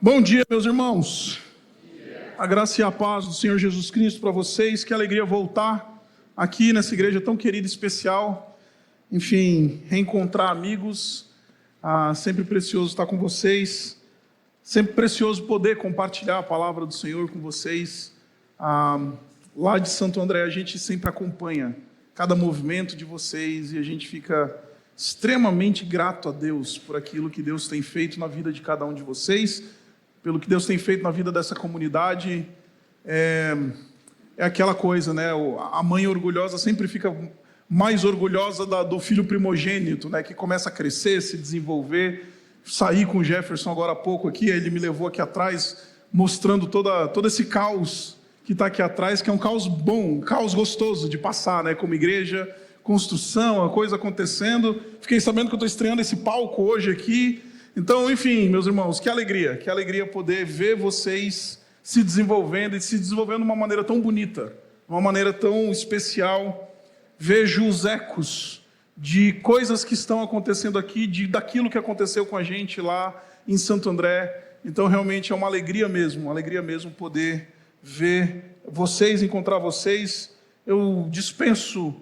Bom dia, meus irmãos. A graça e a paz do Senhor Jesus Cristo para vocês. Que alegria voltar aqui nessa igreja tão querida e especial. Enfim, reencontrar amigos. Sempre precioso estar com vocês. Sempre precioso poder compartilhar a palavra do Senhor com vocês. Lá de Santo André, a gente sempre acompanha cada movimento de vocês e a gente fica extremamente grato a Deus por aquilo que Deus tem feito na vida de cada um de vocês, pelo que Deus tem feito na vida dessa comunidade. É aquela coisa, né? A mãe orgulhosa sempre fica mais orgulhosa do filho primogênito, né? Que começa a crescer, se desenvolver. Saí com o Jefferson agora há pouco aqui, ele me levou aqui atrás, mostrando todo esse caos que está aqui atrás, que é um caos bom, um caos gostoso de passar, né? Como igreja, construção, a coisa acontecendo. Fiquei sabendo que eu estou estreando esse palco hoje aqui. Então, enfim, meus irmãos, que alegria poder ver vocês se desenvolvendo e se desenvolvendo de uma maneira tão bonita, de uma maneira tão especial. Vejo os ecos de coisas que estão acontecendo aqui, daquilo que aconteceu com a gente lá em Santo André. Então, realmente é uma alegria mesmo poder ver vocês, encontrar vocês. Eu dispenso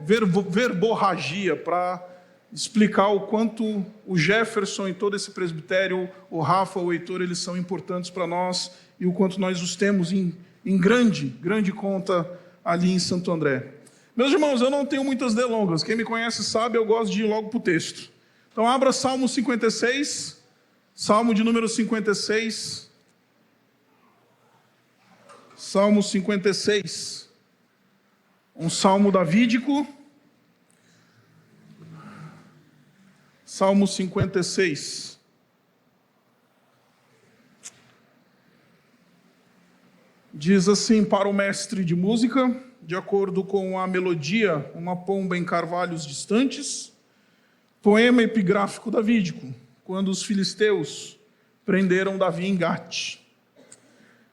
verborragia para explicar o quanto o Jefferson e todo esse presbitério, o Rafa, o Heitor, eles são importantes para nós e o quanto nós os temos em grande conta ali em Santo André. Meus irmãos, eu não tenho muitas delongas. Quem me conhece sabe, eu gosto de ir logo para o texto. Então abra Salmo 56, Salmo de número 56. Salmo 56, um salmo davídico. Salmo 56. Diz assim para o mestre de música, de acordo com a melodia, uma pomba em carvalhos distantes, poema epigráfico davídico, quando os filisteus prenderam Davi em Gate.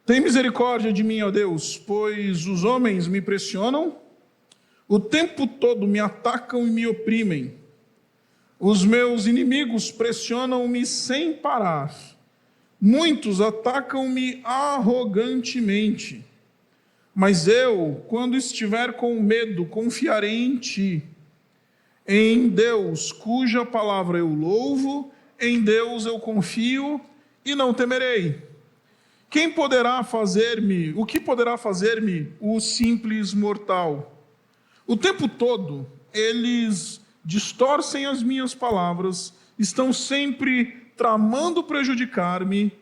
Tem misericórdia de mim, ó Deus, pois os homens me pressionam, o tempo todo me atacam e me oprimem. Os meus inimigos pressionam-me sem parar. Muitos atacam-me arrogantemente. Mas eu, quando estiver com medo, confiarei em Ti. Em Deus, cuja palavra eu louvo, em Deus eu confio e não temerei. O que poderá fazer-me o simples mortal? O tempo todo eles distorcem as minhas palavras, estão sempre tramando prejudicar-me,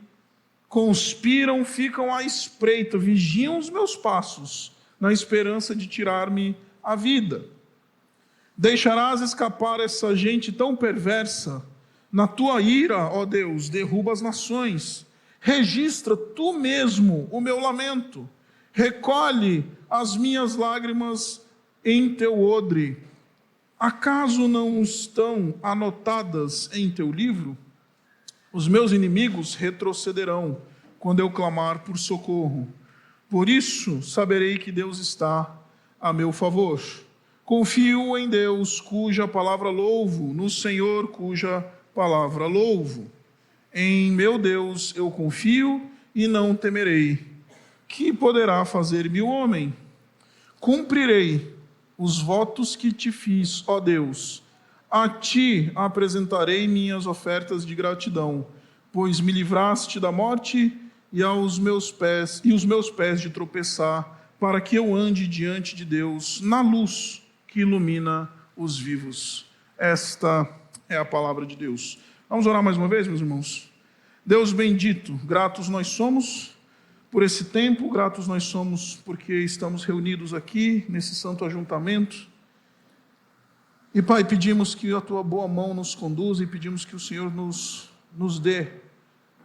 conspiram, ficam à espreita, vigiam os meus passos, na esperança de tirar-me a vida. Deixarás escapar essa gente tão perversa? Na tua ira, ó Deus, derruba as nações. Registra tu mesmo o meu lamento. Recolhe as minhas lágrimas em teu odre. Acaso não estão anotadas em teu livro? Os meus inimigos retrocederão quando eu clamar por socorro. Por isso saberei que Deus está a meu favor. Confio em Deus, cuja palavra louvo, no Senhor, cuja palavra louvo. Em meu Deus eu confio e não temerei. Que poderá fazer-me o homem? Cumprirei os votos que te fiz, ó Deus. A ti apresentarei minhas ofertas de gratidão, pois me livraste da morte e os meus pés de tropeçar, para que eu ande diante de Deus na luz que ilumina os vivos. Esta é a palavra de Deus. Vamos orar mais uma vez, meus irmãos? Deus bendito, gratos nós somos por esse tempo, gratos nós somos porque estamos reunidos aqui nesse santo ajuntamento. E Pai, pedimos que a Tua boa mão nos conduza e pedimos que o Senhor nos dê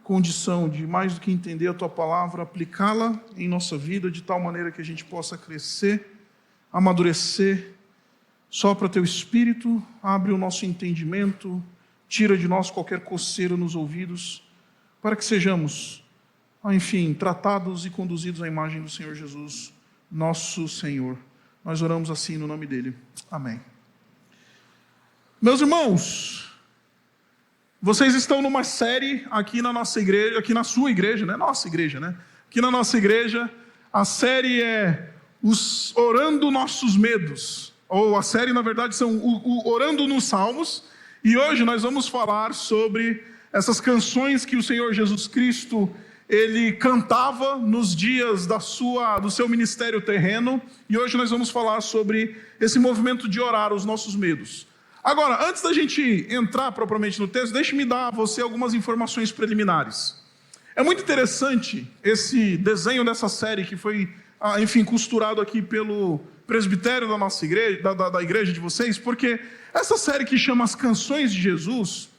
condição de, mais do que entender a Tua palavra, aplicá-la em nossa vida de tal maneira que a gente possa crescer, amadurecer. Sopra Teu Espírito, abre o nosso entendimento, tira de nós qualquer coceira nos ouvidos, para que sejamos, enfim, tratados e conduzidos à imagem do Senhor Jesus, nosso Senhor. Nós oramos assim no nome dEle. Amém. Meus irmãos, Vocês estão numa série aqui na nossa igreja, aqui na sua igreja, né? Nossa igreja, né? Aqui na nossa igreja, a série é Orando Nossos Medos. Ou a série, na verdade, são Orando nos Salmos. E hoje nós vamos falar sobre essas canções que o Senhor Jesus Cristo, ele cantava nos dias do seu ministério terreno. E hoje nós vamos falar sobre esse movimento de orar os nossos medos. Agora, antes da gente entrar propriamente no texto, deixe-me dar a você algumas informações preliminares. É muito interessante esse desenho dessa série que foi, costurado aqui pelo presbitério da nossa igreja, da igreja de vocês, porque essa série que chama As Canções de Jesus,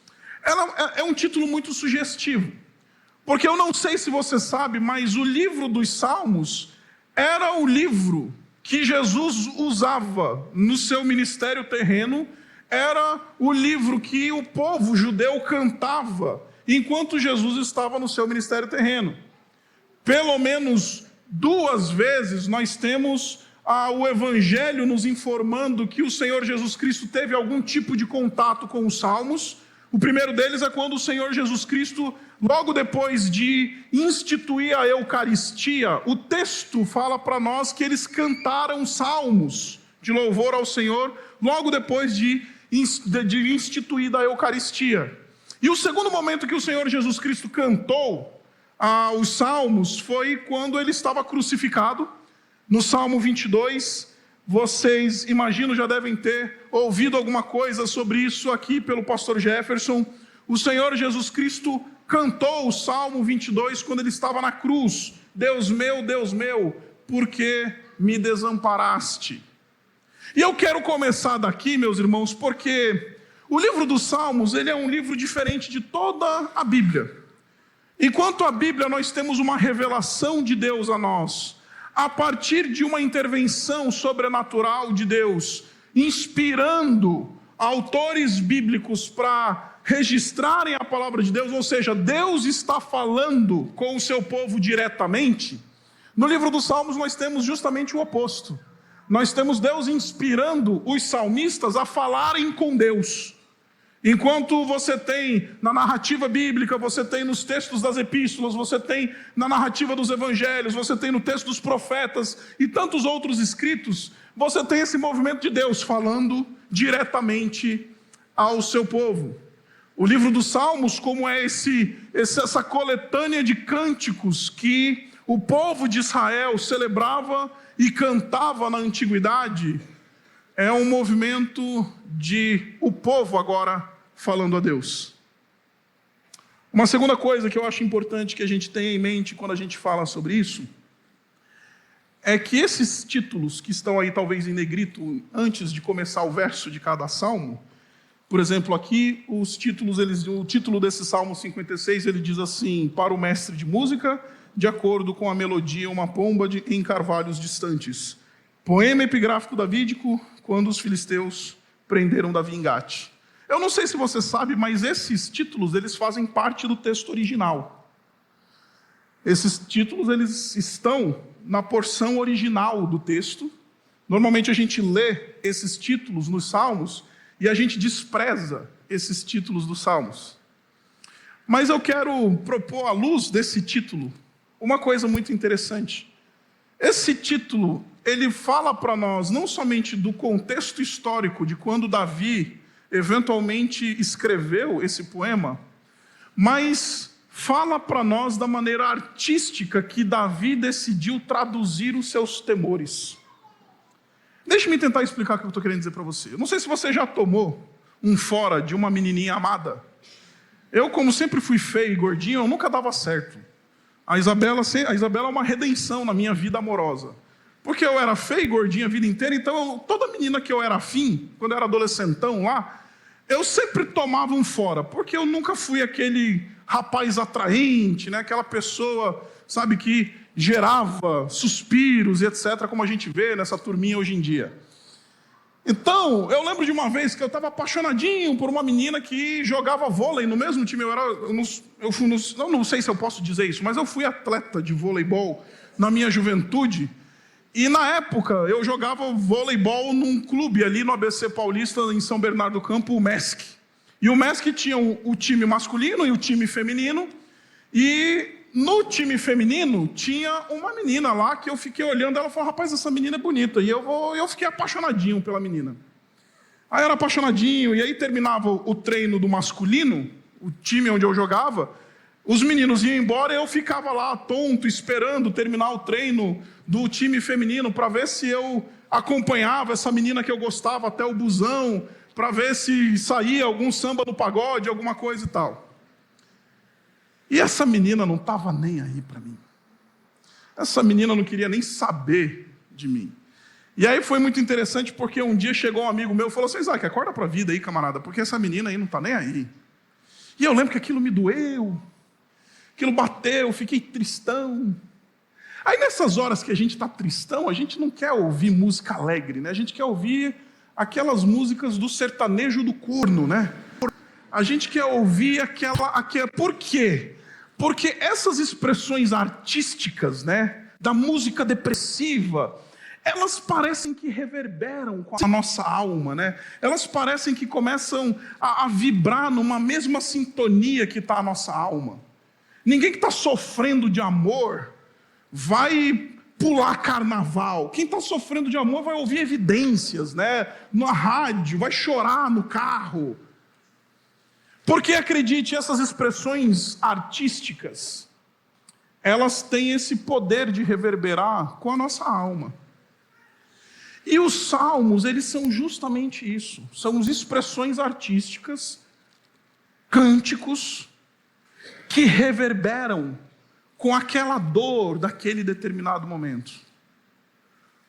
ela é um título muito sugestivo. Porque eu não sei se você sabe, mas o livro dos Salmos era o livro que Jesus usava no seu ministério terreno. Era o livro que o povo judeu cantava enquanto Jesus estava no seu ministério terreno. Pelo menos 2 vezes nós temos o Evangelho nos informando que o Senhor Jesus Cristo teve algum tipo de contato com os Salmos. O primeiro deles é quando o Senhor Jesus Cristo, logo depois de instituir a Eucaristia, o texto fala para nós que eles cantaram salmos de louvor ao Senhor, logo depois de instituída a Eucaristia. E o segundo momento que o Senhor Jesus Cristo cantou os salmos foi quando ele estava crucificado. No Salmo 22, vocês, imagino, já devem ter ouvido alguma coisa sobre isso aqui pelo pastor Jefferson. O Senhor Jesus Cristo cantou o Salmo 22 quando ele estava na cruz. Deus meu, por que me desamparaste? E eu quero começar daqui, meus irmãos, porque o livro dos Salmos, ele é um livro diferente de toda a Bíblia. Enquanto a Bíblia, nós temos uma revelação de Deus a nós, a partir de uma intervenção sobrenatural de Deus, inspirando autores bíblicos para registrarem a palavra de Deus, ou seja, Deus está falando com o seu povo diretamente. No livro dos Salmos nós temos justamente o oposto. Nós temos Deus inspirando os salmistas a falarem com Deus. Enquanto você tem na narrativa bíblica, você tem nos textos das epístolas, você tem na narrativa dos evangelhos, você tem no texto dos profetas e tantos outros escritos, você tem esse movimento de Deus falando diretamente ao seu povo. O livro dos Salmos, como é essa coletânea de cânticos que o povo de Israel celebrava e cantava na antiguidade, é um movimento de o povo agora falando a Deus. Uma segunda coisa que eu acho importante que a gente tenha em mente quando a gente fala sobre isso, é que esses títulos que estão aí talvez em negrito antes de começar o verso de cada salmo, por exemplo, aqui os títulos, o título desse Salmo 56, ele diz assim: para o mestre de música, de acordo com a melodia, uma pomba em carvalhos distantes. Poema epigráfico davídico, quando os filisteus prenderam Davi em Gate. Eu não sei se você sabe, mas esses títulos, eles fazem parte do texto original. Esses títulos, eles estão na porção original do texto. Normalmente a gente lê esses títulos nos Salmos e a gente despreza esses títulos dos Salmos. Mas eu quero propor à luz desse título uma coisa muito interessante. Esse título, ele fala para nós não somente do contexto histórico de quando Davi eventualmente escreveu esse poema, mas fala para nós da maneira artística que Davi decidiu traduzir os seus temores. Deixe-me tentar explicar o que eu estou querendo dizer para você. Eu não sei se você já tomou um fora de uma menininha amada. Eu, como sempre fui feio e gordinho, eu nunca dava certo. A Isabela é uma redenção na minha vida amorosa. Porque eu era feio e gordinho a vida inteira, então toda menina que eu era afim, quando eu era adolescentão lá, eu sempre tomava um fora, porque eu nunca fui aquele rapaz atraente, né? Aquela pessoa, sabe, que gerava suspiros e etc., como a gente vê nessa turminha hoje em dia. Então, eu lembro de uma vez que eu estava apaixonadinho por uma menina que jogava vôlei no mesmo time. Eu não sei se eu posso dizer isso, mas eu fui atleta de voleibol na minha juventude. E na época eu jogava voleibol num clube ali no ABC Paulista, em São Bernardo do Campo, o MESC. E E o MESC tinha o time masculino e o time feminino, e no time feminino tinha uma menina lá que eu fiquei olhando, ela falou, rapaz, essa menina é bonita, e eu fiquei apaixonadinho pela menina. Aí era apaixonadinho, e aí terminava o treino do masculino, o time onde eu jogava, os meninos iam embora e eu ficava lá tonto, esperando terminar o treino do time feminino, para ver se eu acompanhava essa menina que eu gostava até o busão, para ver se saía algum samba no pagode, alguma coisa e tal. E essa menina não estava nem aí para mim. Essa menina não queria nem saber de mim. E aí foi muito interessante, porque um dia chegou um amigo meu e falou assim, Isaac, acorda para a vida aí, camarada, porque essa menina aí não está nem aí. E eu lembro que aquilo me doeu, aquilo bateu, eu fiquei tristão. Aí nessas horas que a gente está tristão, a gente não quer ouvir música alegre, né? A gente quer ouvir aquelas músicas do sertanejo do corno, né? A gente quer ouvir aquela... Por quê? Porque essas expressões artísticas, né, da música depressiva, elas parecem que reverberam com a nossa alma, né? Elas parecem que começam a vibrar numa mesma sintonia que está a nossa alma. Ninguém que está sofrendo de amor vai pular carnaval. Quem está sofrendo de amor vai ouvir evidências, né? Na rádio, vai chorar no carro. Porque, acredite, essas expressões artísticas, elas têm esse poder de reverberar com a nossa alma. E os salmos, eles são justamente isso. São as expressões artísticas, cânticos, que reverberam com aquela dor daquele determinado momento.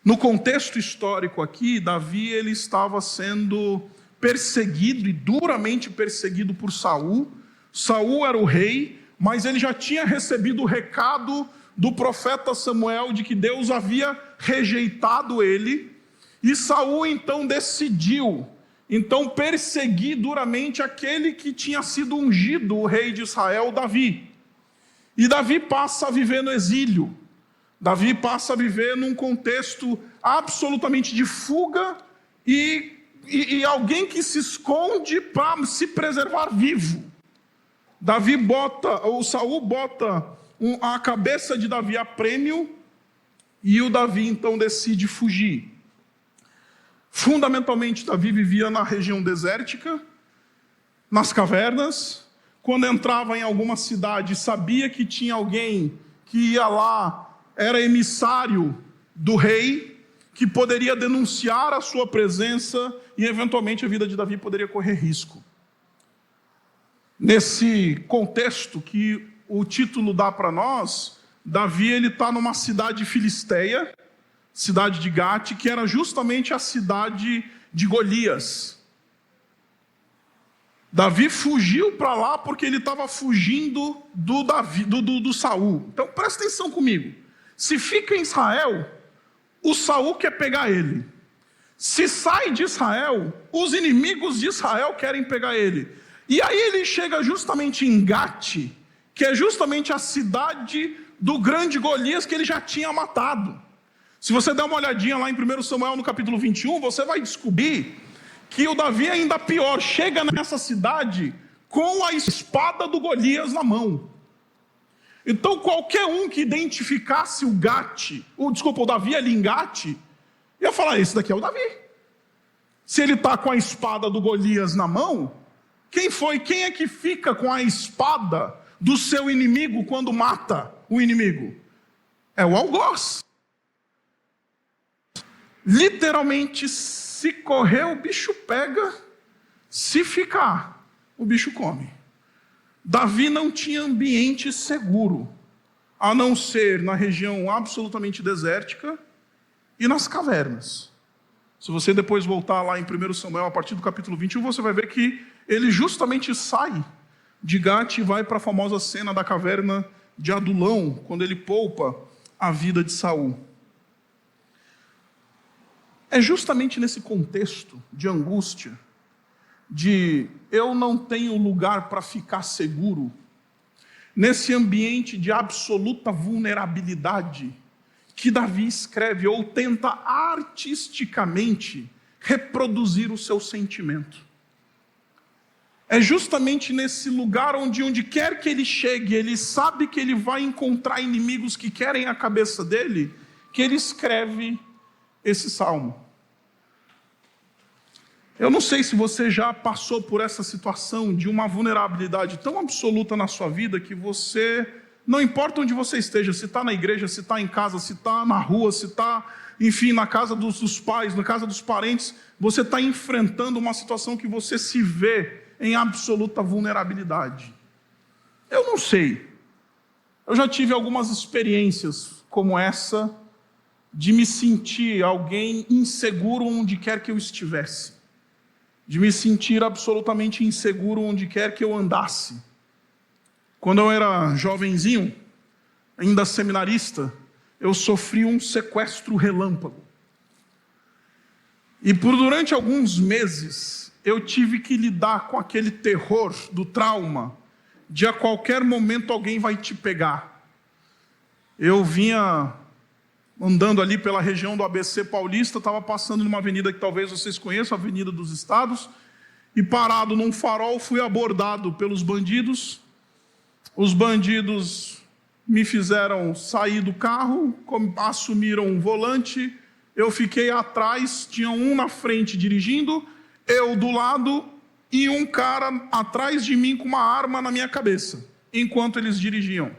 No contexto histórico aqui, Davi ele estava sendo perseguido e duramente perseguido por Saul. Saul era o rei, mas ele já tinha recebido o recado do profeta Samuel de que Deus havia rejeitado ele, e Saul então decidiu perseguir duramente aquele que tinha sido ungido, o rei de Israel, Davi. E Davi passa a viver no exílio. Davi passa a viver num contexto absolutamente de fuga e alguém que se esconde para se preservar vivo. Saul bota a cabeça de Davi a prêmio, e o Davi então decide fugir. Fundamentalmente, Davi vivia na região desértica, nas cavernas. Quando entrava em alguma cidade, sabia que tinha alguém que ia lá, era emissário do rei, que poderia denunciar a sua presença, e eventualmente a vida de Davi poderia correr risco. Nesse contexto que o título dá para nós, Davi está numa cidade filisteia, cidade de Gate, que era justamente a cidade de Golias. Davi fugiu para lá porque ele estava fugindo do Saul. Então presta atenção comigo. Se fica em Israel, o Saul quer pegar ele. Se sai de Israel, os inimigos de Israel querem pegar ele. E aí ele chega justamente em Gate, que é justamente a cidade do grande Golias que ele já tinha matado. Se você der uma olhadinha lá em 1 Samuel no capítulo 21, você vai descobrir que o Davi ainda pior, chega nessa cidade com a espada do Golias na mão. Então qualquer um que identificasse o Davi ali em Gate, ia falar, esse daqui é o Davi. Se ele está com a espada do Golias na mão, quem é que fica com a espada do seu inimigo quando mata o inimigo? É o algoz. Literalmente, se correr o bicho pega, se ficar o bicho come. Davi não tinha ambiente seguro, a não ser na região absolutamente desértica e nas cavernas. Se você depois voltar lá em 1 Samuel, a partir do capítulo 21, você vai ver que ele justamente sai de Gate e vai para a famosa cena da caverna de Adulão, quando ele poupa a vida de Saul. É justamente nesse contexto de angústia, de eu não tenho lugar para ficar seguro, nesse ambiente de absoluta vulnerabilidade, que Davi escreve ou tenta artisticamente reproduzir o seu sentimento. é justamente nesse lugar onde quer que ele chegue, ele sabe que ele vai encontrar inimigos que querem a cabeça dele, que ele escreve esse salmo. Eu não sei se você já passou por essa situação de uma vulnerabilidade tão absoluta na sua vida que você, não importa onde você esteja, se está na igreja, se está em casa, se está na rua, se está, enfim, na casa dos pais, na casa dos parentes, você está enfrentando uma situação que você se vê em absoluta vulnerabilidade. Eu não sei. Eu já tive algumas experiências como essa, de me sentir alguém inseguro onde quer que eu estivesse. De me sentir absolutamente inseguro onde quer que eu andasse. Quando eu era jovenzinho, ainda seminarista, eu sofri um sequestro relâmpago. E durante alguns meses, eu tive que lidar com aquele terror do trauma, de a qualquer momento alguém vai te pegar. Eu vinha andando ali pela região do ABC Paulista, estava passando numa avenida que talvez vocês conheçam, a Avenida dos Estados, e parado num farol, fui abordado pelos bandidos. Os bandidos me fizeram sair do carro, assumiram o volante, eu fiquei atrás, tinha um na frente dirigindo, eu do lado e um cara atrás de mim com uma arma na minha cabeça, enquanto eles dirigiam.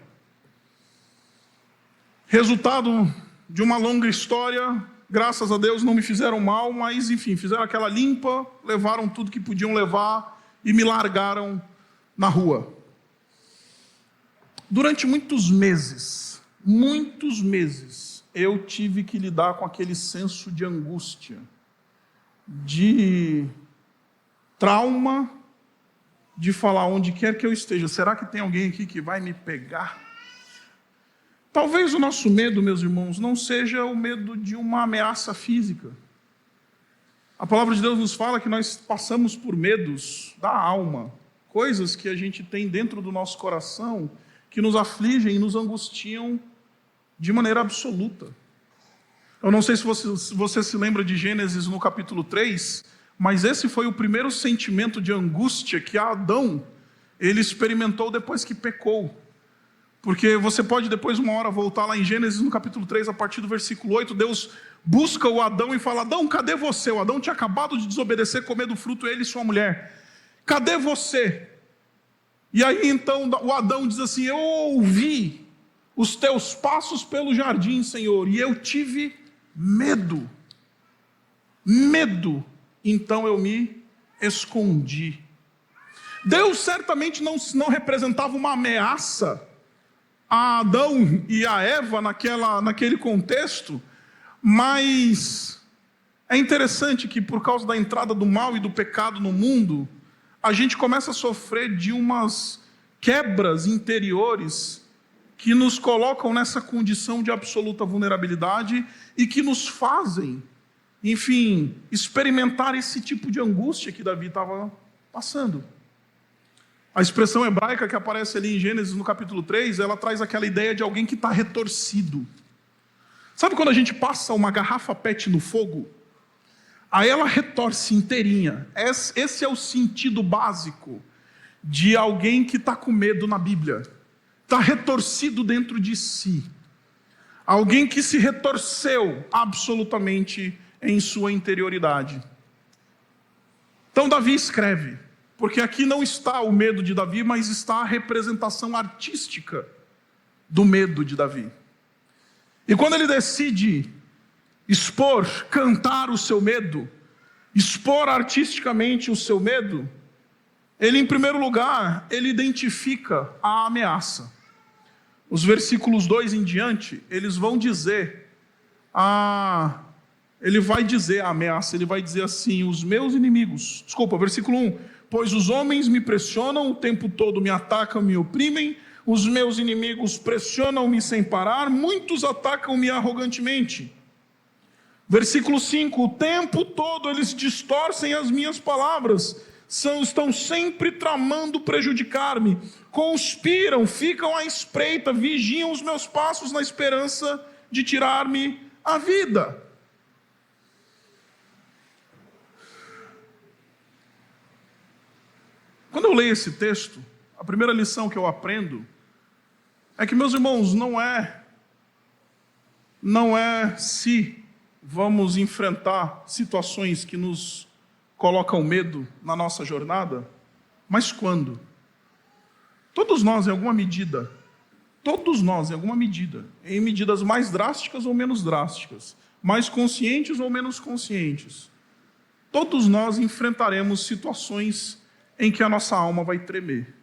Resultado de uma longa história, graças a Deus não me fizeram mal, mas enfim, fizeram aquela limpa, levaram tudo que podiam levar e me largaram na rua. Durante muitos meses, eu tive que lidar com aquele senso de angústia, de trauma, de falar onde quer que eu esteja, será que tem alguém aqui que vai me pegar? Talvez o nosso medo, meus irmãos, não seja o medo de uma ameaça física. A palavra de Deus nos fala que nós passamos por medos da alma, coisas que a gente tem dentro do nosso coração, que nos afligem e nos angustiam de maneira absoluta. Eu não sei se você se lembra de Gênesis no capítulo 3, mas esse foi o primeiro sentimento de angústia que Adão ele experimentou depois que pecou. Porque você pode depois uma hora voltar lá em Gênesis no capítulo 3, a partir do versículo 8, Deus busca o Adão e fala: Adão, cadê você? O Adão tinha acabado de desobedecer, comer do fruto, ele e sua mulher. Cadê você? E aí então o Adão diz assim: eu ouvi os teus passos pelo jardim, Senhor, e eu tive medo. Medo. Então eu me escondi. Deus certamente não representava uma ameaça a Adão e a Eva naquele contexto, mas é interessante que por causa da entrada do mal e do pecado no mundo, a gente começa a sofrer de umas quebras interiores que nos colocam nessa condição de absoluta vulnerabilidade e que nos fazem, enfim, experimentar esse tipo de angústia que Davi estava passando. A expressão hebraica que aparece ali em Gênesis no capítulo 3, ela traz aquela ideia de alguém que está retorcido. Sabe quando a gente passa uma garrafa PET no fogo? Aí ela retorce inteirinha. Esse é o sentido básico de alguém que está com medo na Bíblia. Está retorcido dentro de si. Alguém que se retorceu absolutamente em sua interioridade. Então Davi escreve, porque aqui não está o medo de Davi, mas está a representação artística do medo de Davi. E quando ele decide expor, cantar o seu medo, expor artisticamente o seu medo, ele, em primeiro lugar, ele identifica a ameaça. Os versículos 2 em diante, eles vão dizer ele vai dizer a ameaça, ele vai dizer assim: os meus inimigos, versículo 1, pois os homens me pressionam, o tempo todo me atacam, me oprimem, os meus inimigos pressionam-me sem parar, muitos atacam-me arrogantemente. Versículo 5, o tempo todo eles distorcem as minhas palavras, estão sempre tramando prejudicar-me, conspiram, ficam à espreita, vigiam os meus passos na esperança de tirar-me a vida. Quando eu leio esse texto, a primeira lição que eu aprendo é que, meus irmãos, não é se vamos enfrentar situações que nos colocam medo na nossa jornada, mas quando. Todos nós, em alguma medida, em medidas mais drásticas ou menos drásticas, mais conscientes ou menos conscientes, todos nós enfrentaremos situações em que a nossa alma vai tremer.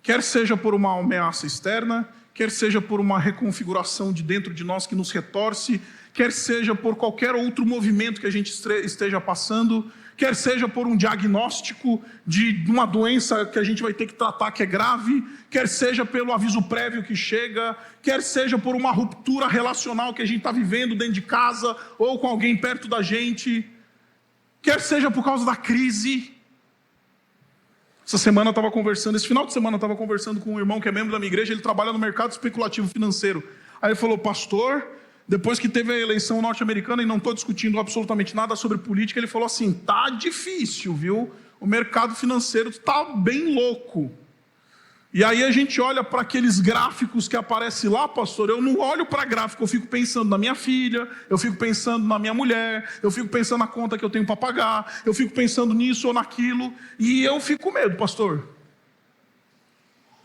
Quer seja por uma ameaça externa, quer seja por uma reconfiguração de dentro de nós que nos retorce, quer seja por qualquer outro movimento que a gente esteja passando, quer seja por um diagnóstico de uma doença que a gente vai ter que tratar que é grave, quer seja pelo aviso prévio que chega, quer seja por uma ruptura relacional que a gente está vivendo dentro de casa ou com alguém perto da gente, quer seja por causa da crise. Esse final de semana eu estava conversando com um irmão que é membro da minha igreja, ele trabalha no mercado especulativo financeiro. Aí ele falou: pastor, depois que teve a eleição norte-americana, e não estou discutindo absolutamente nada sobre política, ele falou assim: tá difícil, viu? O mercado financeiro está bem louco. E aí a gente olha para aqueles gráficos que aparecem lá, pastor, eu não olho para gráfico, eu fico pensando na minha filha, eu fico pensando na minha mulher, eu fico pensando na conta que eu tenho para pagar, eu fico pensando nisso ou naquilo, e eu fico com medo, pastor.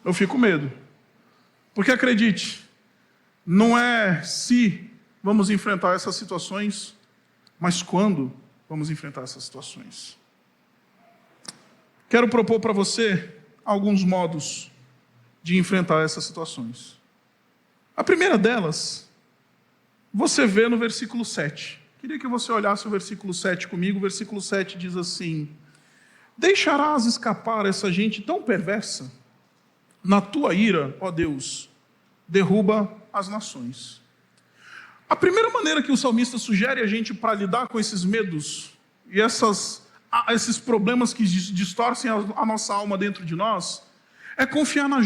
Eu fico com medo. Porque acredite, não é se vamos enfrentar essas situações, mas quando vamos enfrentar essas situações. Quero propor para você alguns modos de enfrentar essas situações. A primeira delas, você vê no versículo 7. Queria que você olhasse o versículo 7 comigo. O versículo 7 diz assim: deixarás escapar essa gente tão perversa? Na tua ira, ó Deus, derruba as nações. A primeira maneira que o salmista sugere a gente para lidar com esses medos e esses problemas que distorcem a nossa alma dentro de nós é confiar na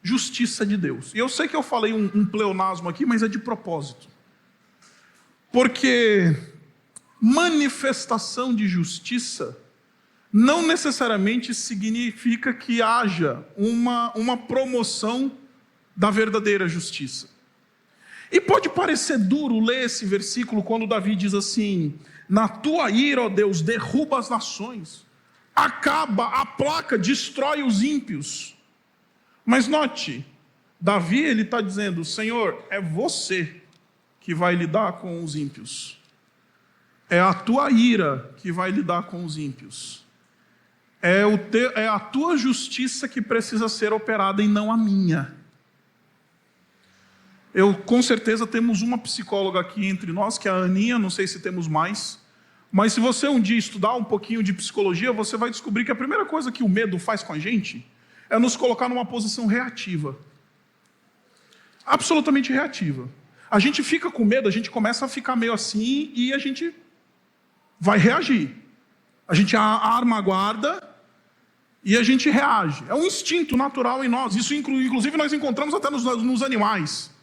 justiça de Deus. E eu sei que eu falei um pleonasmo aqui, mas é de propósito. Porque manifestação de justiça não necessariamente significa que haja uma promoção da verdadeira justiça. E pode parecer duro ler esse versículo quando Davi diz assim: na tua ira, ó Deus, derruba as nações, acaba, aplaca, destrói os ímpios. Mas note, Davi ele está dizendo: Senhor, é você que vai lidar com os ímpios. É a tua ira que vai lidar com os ímpios. É a tua justiça que precisa ser operada e não a minha. Com certeza temos uma psicóloga aqui entre nós, que é a Aninha, não sei se temos mais. Mas se você um dia estudar um pouquinho de psicologia, você vai descobrir que a primeira coisa que o medo faz com a gente é nos colocar numa posição reativa. Absolutamente reativa. A gente fica com medo, a gente começa a ficar meio assim e a gente vai reagir. A gente arma a guarda e a gente reage. É um instinto natural em nós. Isso, inclusive, nós encontramos até nos animais.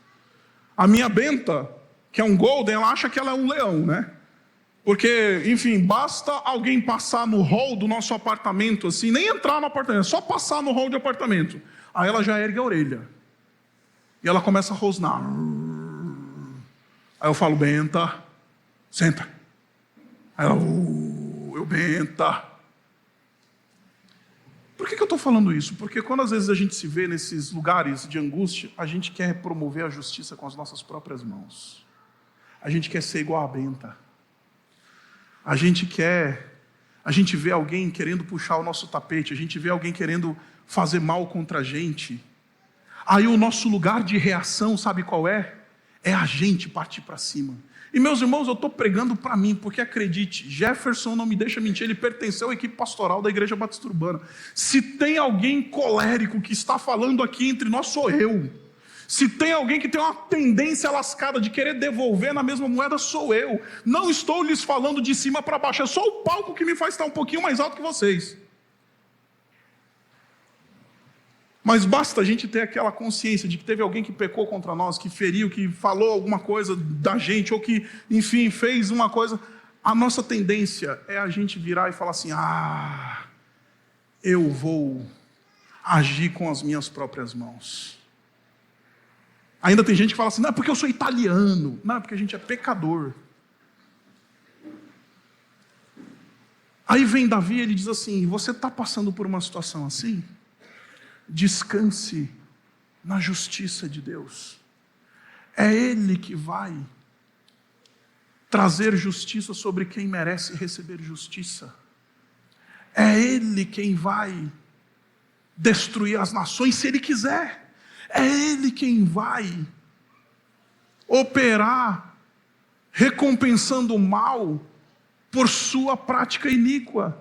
A minha Benta, que é um golden, ela acha que ela é um leão, né? Porque, enfim, basta alguém passar no hall do nosso apartamento, assim, nem entrar no apartamento, só passar no hall de apartamento. Aí ela já ergue a orelha. E ela começa a rosnar. Aí eu falo: Benta, senta. Aí ela: eu Benta. Por que eu estou falando isso? Porque quando às vezes a gente se vê nesses lugares de angústia, a gente quer promover a justiça com as nossas próprias mãos. A gente quer ser igual a Benta. A gente vê alguém querendo puxar o nosso tapete, a gente vê alguém querendo fazer mal contra a gente. Aí o nosso lugar de reação, sabe qual é? É a gente partir para cima. E meus irmãos, eu estou pregando para mim, porque acredite, Jefferson não me deixa mentir, ele pertenceu à equipe pastoral da Igreja Batista Urbana. Se tem alguém colérico que está falando aqui entre nós, sou eu. Se tem alguém que tem uma tendência lascada de querer devolver na mesma moeda, sou eu. Não estou lhes falando de cima para baixo, é só o palco que me faz estar um pouquinho mais alto que vocês. Mas basta a gente ter aquela consciência de que teve alguém que pecou contra nós, que feriu, que falou alguma coisa da gente, ou que, enfim, fez uma coisa. A nossa tendência é a gente virar e falar assim: eu vou agir com as minhas próprias mãos. Ainda tem gente que fala assim, não é porque eu sou italiano, não, é porque a gente é pecador. Aí vem Davi, ele diz assim, você está passando por uma situação assim? Descanse na justiça de Deus. É Ele que vai trazer justiça sobre quem merece receber justiça. É Ele quem vai destruir as nações se Ele quiser. É Ele quem vai operar recompensando o mal por sua prática iníqua.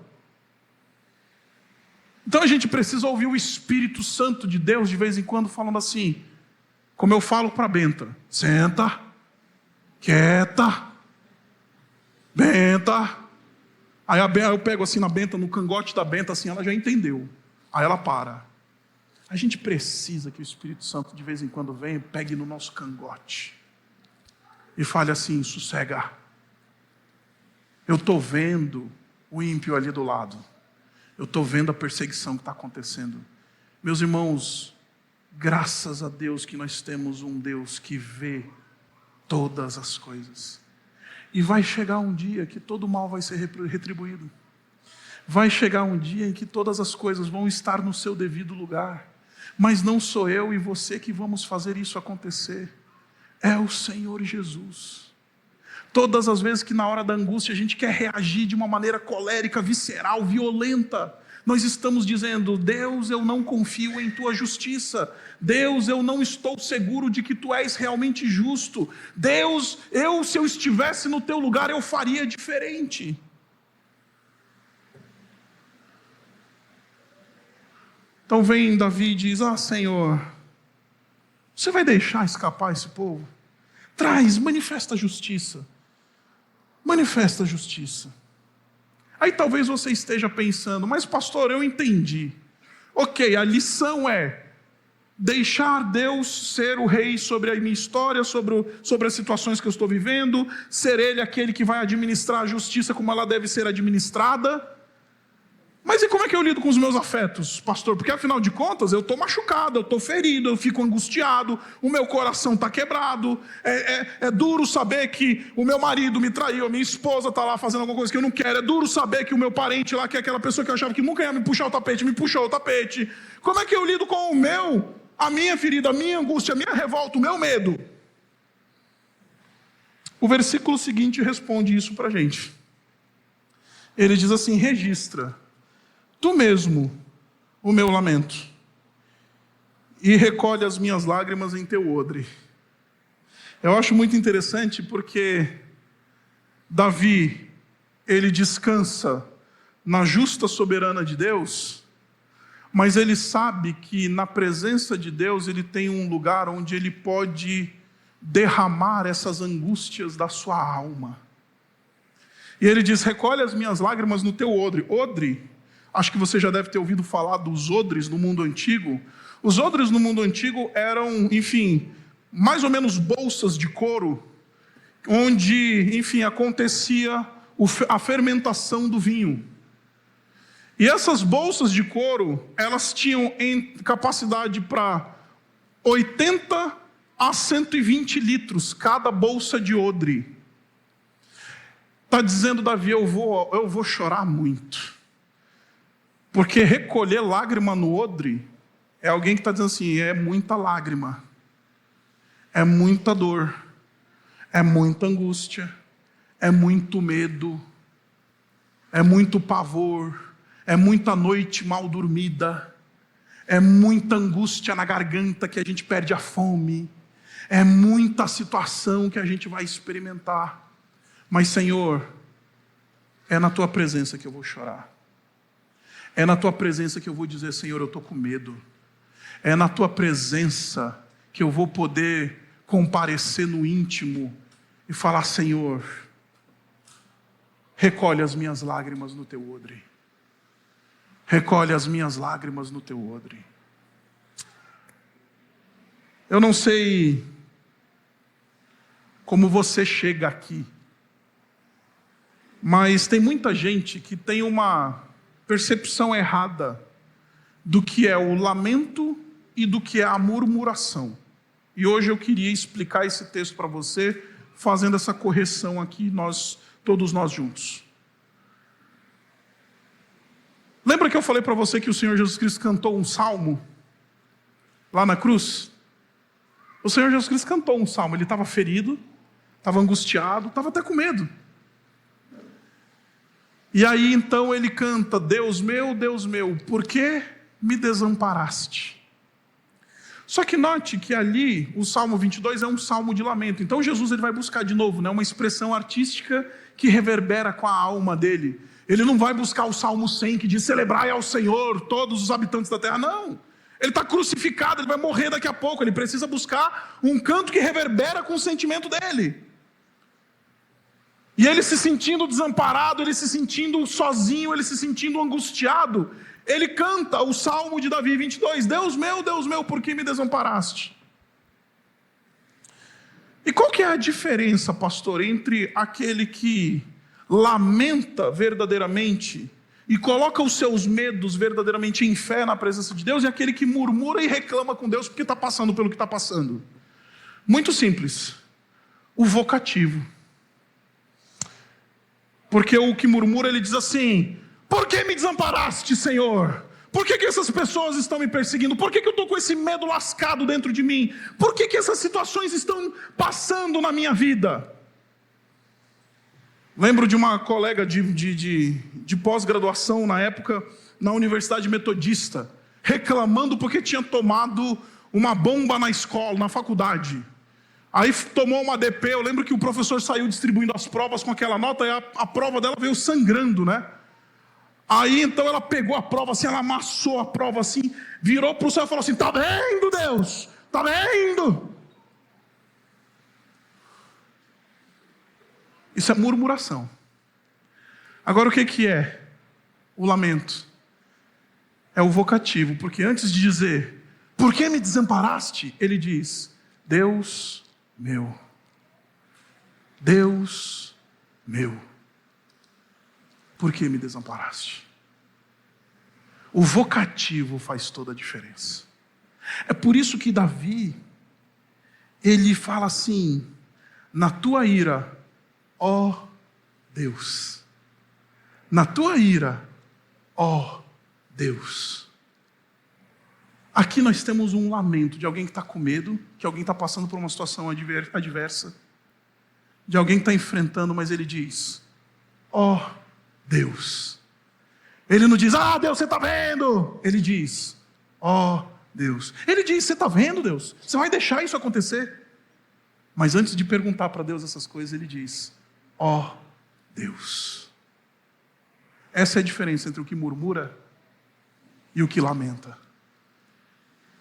Então a gente precisa ouvir o Espírito Santo de Deus de vez em quando falando assim, como eu falo para a Benta, senta, quieta, Benta. Aí eu pego assim na Benta, no cangote da Benta, assim, ela já entendeu. Aí ela para. A gente precisa que o Espírito Santo de vez em quando venha e pegue no nosso cangote e fale assim, sossega. Eu estou vendo o ímpio ali do lado. Eu estou vendo a perseguição que está acontecendo. Meus irmãos, graças a Deus que nós temos um Deus que vê todas as coisas. E vai chegar um dia que todo mal vai ser retribuído. Vai chegar um dia em que todas as coisas vão estar no seu devido lugar. Mas não sou eu e você que vamos fazer isso acontecer. É o Senhor Jesus. Todas as vezes que na hora da angústia a gente quer reagir de uma maneira colérica, visceral, violenta, nós estamos dizendo, Deus, eu não confio em tua justiça. Deus, eu não estou seguro de que tu és realmente justo. Deus, se eu estivesse no teu lugar, eu faria diferente. Então vem Davi e diz, Senhor, você vai deixar escapar esse povo? Manifesta a justiça. Manifesta a justiça. Aí talvez você esteja pensando, mas pastor, eu entendi. Ok, a lição é deixar Deus ser o rei sobre a minha história, sobre as situações que eu estou vivendo, ser Ele aquele que vai administrar a justiça como ela deve ser administrada. Mas e como é que eu lido com os meus afetos, pastor? Porque afinal de contas eu estou machucado, eu estou ferido, eu fico angustiado, o meu coração está quebrado, é duro saber que o meu marido me traiu, a minha esposa está lá fazendo alguma coisa que eu não quero, é duro saber que o meu parente lá, que é aquela pessoa que eu achava que nunca ia me puxar o tapete, me puxou o tapete. Como é que eu lido com a minha ferida, a minha angústia, a minha revolta, o meu medo? O versículo seguinte responde isso para a gente. Ele diz assim, registra tu mesmo o meu lamento, e recolhe as minhas lágrimas em teu odre. Eu acho muito interessante porque Davi, ele descansa na justa soberana de Deus, mas ele sabe que na presença de Deus ele tem um lugar onde ele pode derramar essas angústias da sua alma. E ele diz, recolhe as minhas lágrimas no teu odre. Odre, acho que você já deve ter ouvido falar dos odres no mundo antigo. Os odres no mundo antigo eram, enfim, mais ou menos bolsas de couro, onde, enfim, acontecia a fermentação do vinho. E essas bolsas de couro, elas tinham capacidade para 80 a 120 litros, cada bolsa de odre. Está dizendo Davi, eu vou chorar muito. Porque recolher lágrima no odre é alguém que está dizendo assim, é muita lágrima, é muita dor, é muita angústia, é muito medo, é muito pavor, é muita noite mal dormida, é muita angústia na garganta que a gente perde a fome, é muita situação que a gente vai experimentar. Mas Senhor, é na tua presença que eu vou chorar. É na tua presença que eu vou dizer, Senhor, eu estou com medo. É na tua presença que eu vou poder comparecer no íntimo e falar, Senhor, recolhe as minhas lágrimas no teu odre. Recolhe as minhas lágrimas no teu odre. Eu não sei como você chega aqui, mas tem muita gente que tem uma percepção errada do que é o lamento e do que é a murmuração. E hoje eu queria explicar esse texto para você, fazendo essa correção aqui, todos nós juntos. Lembra que eu falei para você que o Senhor Jesus Cristo cantou um salmo lá na cruz? O Senhor Jesus Cristo cantou um salmo, ele estava ferido, estava angustiado, estava até com medo. E aí então ele canta: Deus meu, por que me desamparaste? Só que note que ali o Salmo 22 é um salmo de lamento. Então Jesus ele vai buscar de novo, né, uma expressão artística que reverbera com a alma dele. Ele não vai buscar o Salmo 100 que diz: celebrai ao Senhor todos os habitantes da terra. Não, ele está crucificado, ele vai morrer daqui a pouco. Ele precisa buscar um canto que reverbera com o sentimento dele. E ele se sentindo desamparado, ele se sentindo sozinho, ele se sentindo angustiado, ele canta o Salmo de Davi 22, Deus meu, por que me desamparaste? E qual que é a diferença, pastor, entre aquele que lamenta verdadeiramente e coloca os seus medos verdadeiramente em fé na presença de Deus, e aquele que murmura e reclama com Deus porque está passando pelo que está passando? Muito simples, o vocativo. Porque o que murmura, ele diz assim: por que me desamparaste, Senhor? Por que essas pessoas estão me perseguindo? Por que eu estou com esse medo lascado dentro de mim? Por que essas situações estão passando na minha vida? Lembro de uma colega de pós-graduação na época, na Universidade Metodista, reclamando porque tinha tomado uma bomba na escola, na faculdade. Aí tomou uma DP, eu lembro que o professor saiu distribuindo as provas com aquela nota, e a prova dela veio sangrando, né? Aí então ela pegou a prova assim, ela amassou a prova assim, virou para o céu e falou assim: tá vendo, Deus? Tá vendo? Isso é murmuração. Agora o que é o lamento? É o vocativo, porque antes de dizer por que me desamparaste, ele diz: Deus meu, Deus meu, por que me desamparaste? O vocativo faz toda a diferença. É por isso que Davi, ele fala assim: na tua ira, ó Deus, na tua ira, ó Deus. Aqui nós temos um lamento de alguém que está com medo, que alguém está passando por uma situação adversa, de alguém que está enfrentando, mas ele diz: ó Deus. Ele não diz: ah, Deus, você está vendo? Ele diz: ó Deus. Ele diz: você está vendo, Deus? Você vai deixar isso acontecer? Mas antes de perguntar para Deus essas coisas, ele diz: ó Deus. Essa é a diferença entre o que murmura e o que lamenta.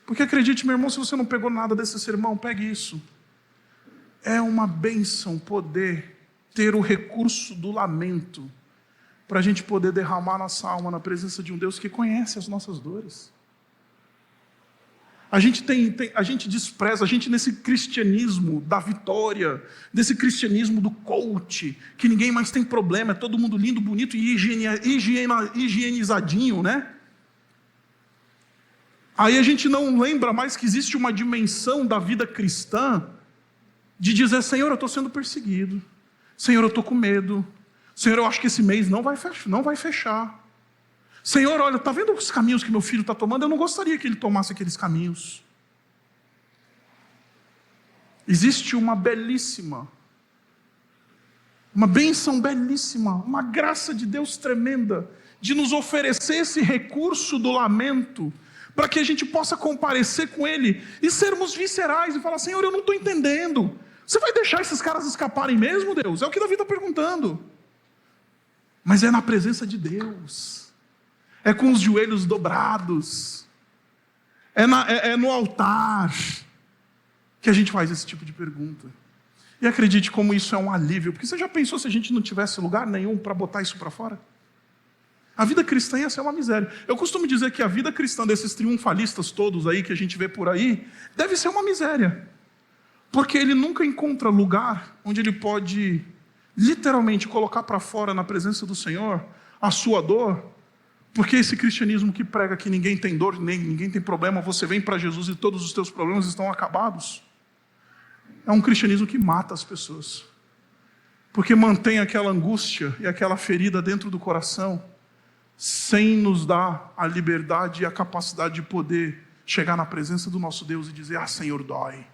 Porque acredite, meu irmão, se você não pegou nada desse sermão, pegue isso. É uma bênção poder ter o recurso do lamento, para a gente poder derramar nossa alma na presença de um Deus que conhece as nossas dores. A gente despreza, a gente nesse cristianismo da vitória, desse cristianismo do coach, que ninguém mais tem problema, é todo mundo lindo, bonito e higienizadinho, né? Aí a gente não lembra mais que existe uma dimensão da vida cristã de dizer: Senhor, eu estou sendo perseguido, Senhor, eu estou com medo, Senhor, eu acho que esse mês não vai fechar. Senhor, olha, está vendo os caminhos que meu filho está tomando? Eu não gostaria que ele tomasse aqueles caminhos. Existe uma bênção belíssima, uma graça de Deus tremenda, de nos oferecer esse recurso do lamento, para que a gente possa comparecer com Ele e sermos viscerais e falar: Senhor, eu não estou entendendo. Você vai deixar esses caras escaparem mesmo, Deus? É o que Davi está perguntando. Mas é na presença de Deus, é com os joelhos dobrados, é no altar que a gente faz esse tipo de pergunta. E acredite como isso é um alívio, porque você já pensou se a gente não tivesse lugar nenhum para botar isso para fora? A vida cristã ia ser uma miséria. Eu costumo dizer que a vida cristã desses triunfalistas todos aí que a gente vê por aí, deve ser uma miséria, porque ele nunca encontra lugar onde ele pode literalmente colocar para fora na presença do Senhor a sua dor, Porque esse cristianismo que prega que ninguém tem dor, nem ninguém tem problema, você vem para Jesus e todos os teus problemas estão acabados, é um cristianismo que mata as pessoas. Porque mantém aquela angústia e aquela ferida dentro do coração, sem nos dar a liberdade e a capacidade de poder chegar na presença do nosso Deus e dizer: Senhor, dói.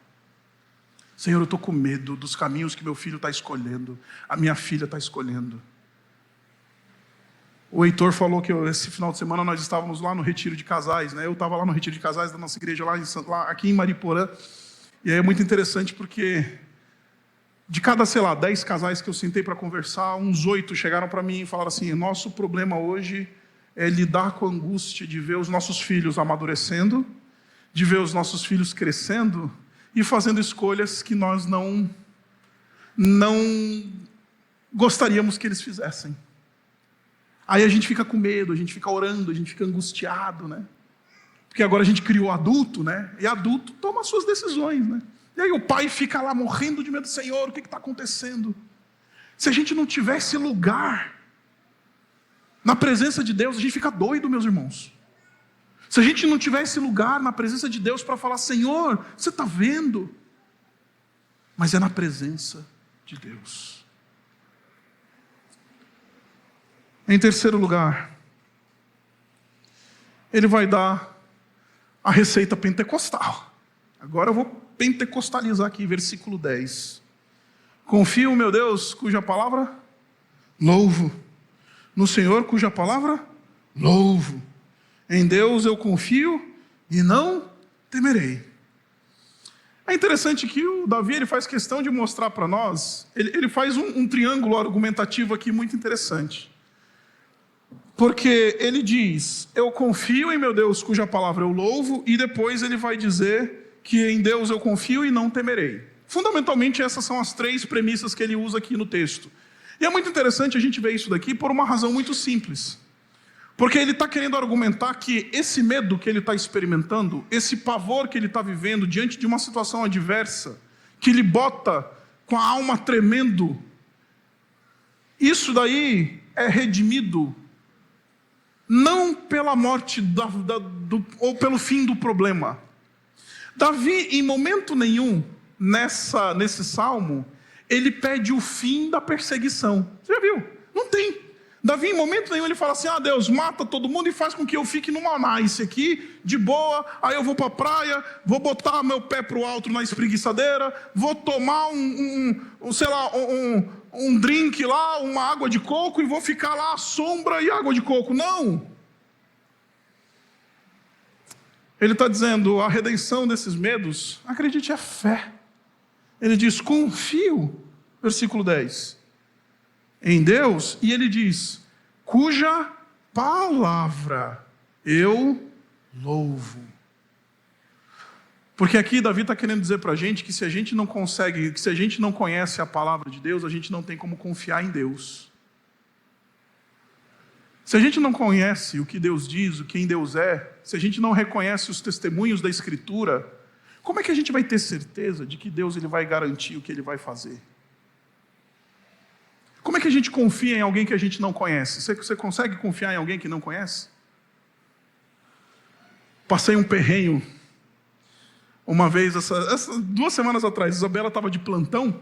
Senhor, eu estou com medo dos caminhos que meu filho está escolhendo, a minha filha está escolhendo. O Heitor falou que esse final de semana nós estávamos lá no retiro de casais, né? Eu estava lá no retiro de casais da nossa igreja, aqui em Mariporã. E aí é muito interessante porque de cada, 10 casais que eu sentei para conversar, uns 8 chegaram para mim e falaram assim: nosso problema hoje é lidar com a angústia de ver os nossos filhos amadurecendo, de ver os nossos filhos crescendo e fazendo escolhas que nós não gostaríamos que eles fizessem. Aí a gente fica com medo, a gente fica orando, a gente fica angustiado, né? Porque agora a gente criou adulto, né? E adulto toma as suas decisões, né? E aí o pai fica lá morrendo de medo: Senhor, o que está acontecendo? Se a gente não tivesse lugar na presença de Deus, a gente fica doido, meus irmãos. Se a gente não tivesse lugar na presença de Deus para falar: Senhor, você está vendo? Mas é na presença de Deus. Em terceiro lugar, ele vai dar a receita pentecostal. Agora eu vou pentecostalizar aqui, versículo 10. Confio, meu Deus, cuja palavra louvo. No Senhor, cuja palavra louvo. Em Deus eu confio e não temerei. É interessante que o Davi ele faz questão de mostrar para nós, ele faz um triângulo argumentativo aqui muito interessante. Porque ele diz: eu confio em meu Deus, cuja palavra eu louvo, e depois ele vai dizer que em Deus eu confio e não temerei. Fundamentalmente essas são as 3 premissas que ele usa aqui no texto. E é muito interessante a gente ver isso daqui por uma razão muito simples. Porque ele está querendo argumentar que esse medo que ele está experimentando, esse pavor que ele está vivendo diante de uma situação adversa, que lhe bota com a alma tremendo, isso daí é redimido não pela morte ou pelo fim do problema. Davi, em momento nenhum, nesse salmo, ele pede o fim da perseguição. Você já viu? Não tem. Davi, em momento nenhum, ele fala assim: Deus, mata todo mundo e faz com que eu fique numa nice aqui, de boa, aí eu vou para a praia, vou botar meu pé para o alto na espreguiçadeira, vou tomar um drink lá, uma água de coco, e vou ficar lá à sombra e água de coco. Não! Ele está dizendo: a redenção desses medos, acredite, é fé. Ele diz: confio, versículo 10, em Deus, e ele diz: cuja palavra eu louvo. Porque aqui Davi está querendo dizer para a gente que se a gente não consegue, que se a gente não conhece a palavra de Deus, a gente não tem como confiar em Deus. Se a gente não conhece o que Deus diz, o quem Deus é, se a gente não reconhece os testemunhos da Escritura, como é que a gente vai ter certeza de que Deus ele vai garantir o que Ele vai fazer? Como é que a gente confia em alguém que a gente não conhece? Você consegue confiar em alguém que não conhece? Passei um perrenho uma vez, 2 semanas atrás. Isabela estava de plantão,